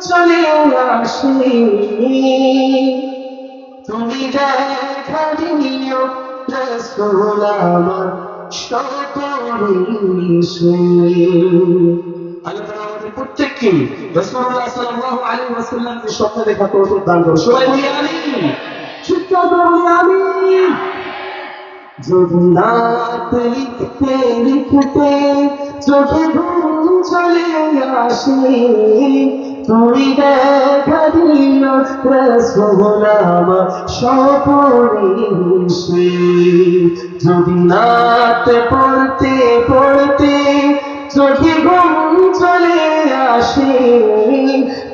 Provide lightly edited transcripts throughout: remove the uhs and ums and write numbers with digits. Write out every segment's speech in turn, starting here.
চলে আসে, তুমি দেখা দিও রাসূল আমার সকলে মিশে। আল্লাহ তাআলা আমাদের প্রত্যেককে রাসূলুল্লাহ সাল্লাল্লাহু আলাইহি ওয়াসাল্লামকে স্বপ্ন দেখা তৌফিক দান করুন। সবাই বলি আমিন। চিৎকার করে বলি আমিন। যদি রাত লিখতে লিখতে চোখে ঘুম চলে আসে, তুমি দেখা দিও রাসূল আমার স্বপনে মিশে। যদি রাত পড়তে পড়তে চোখে ঘুম চলে আসে,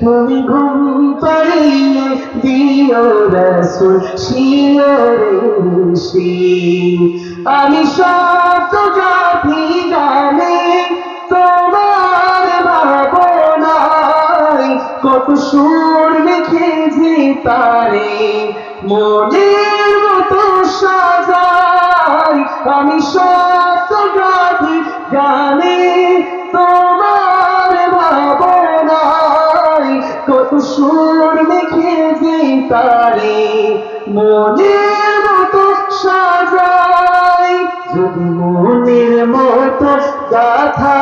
তুমি ঘুম পাড়িয়ে দিও রাসূল শিয়রে মিশে। আমি শত গাথি গানে তোমার ভাবনায়, কত সুর লিখে যে তারে মনের মতো সাজাই। আমি শত গাথি গানে তোমার ভাবনায়, কত সুর লিখে যে তারে মনের মতো সাজাই। যদি মনের মতো গাথা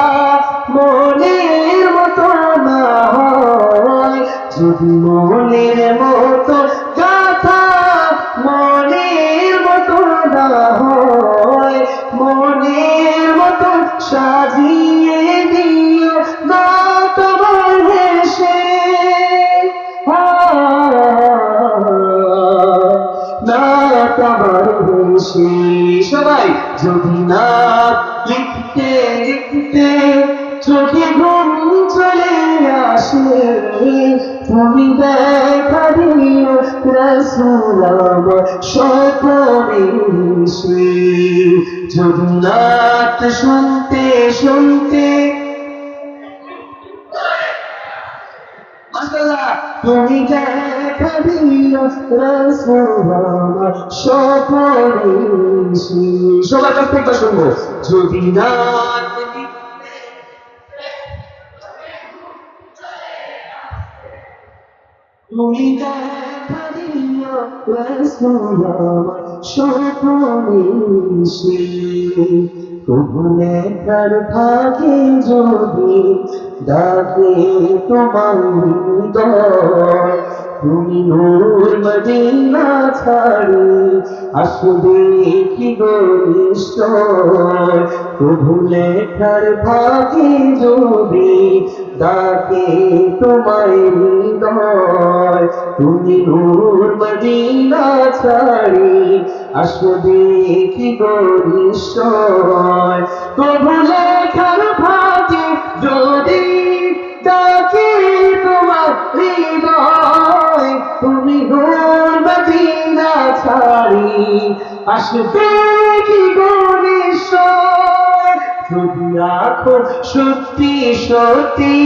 মনের মতো না হয়, যদি মনের মতো গাথা মনের মতো না হয়, মনের মতো সাজিয়ে দিও না তোমার হেসে। না তোমার হেসে। সবাই যদি না লিখতে লিখতে চোখে ঘুম চলে আসে, তুমি দেখা দিও রাসূল আমার স্বপনে মিশে। যদি নাত শুনতে শুনতে মাশাআল্লাহ, তুমি দেখা দিও রাসূল আমার স্বপনে মিশে। সবাই প্রত্যেকটা শুনবো। যদি নাত তুমি দেখা দিও রাসূল আমার স্বপনে মিশে। তবু লেখার ভাগে যদি ডাকে তোমার হৃদয়, তুমি নূর মদিনা ছাড়ি আসবে কি গো নিশ্চয়। তবু লেখার ভাগে যদি ডাকে তোমায় হৃদয়, তুমি নূর মদিনা ছাড়ি আসবে কি গো নিশ্চয়। তবু লেখার ভাগে যদি ডাকে তোমার হৃদয়, তুমি নূর মদিনা ছাড়ি আসবে কি গো নিশ্চয়। যদি রাখো সত্যি সত্যি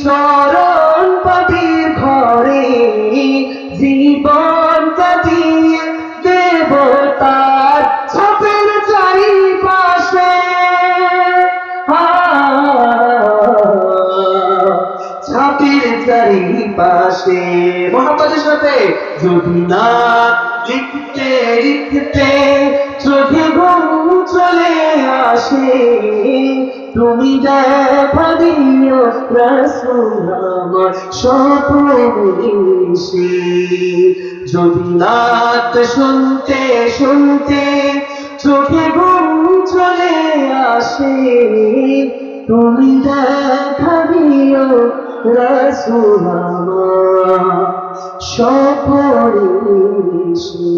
চরণ পাটির ঘরে, জীবন কাটিয়ে দেব তার ছাপের চারিপাশে। ছাপের চারিপাশে মহাপাতের সাথে। যদি না লিখতে লিখতে চোখে ঘুম চলে আসে, তুমি দেখা দিও রাসূল আমার স্বপনে মিশে। যদি নাত শুনতে শুনতে চোখে ঘুম চলে আসে, তুমি দেখা দিও রাসূল আমার স্বপনে মিশে।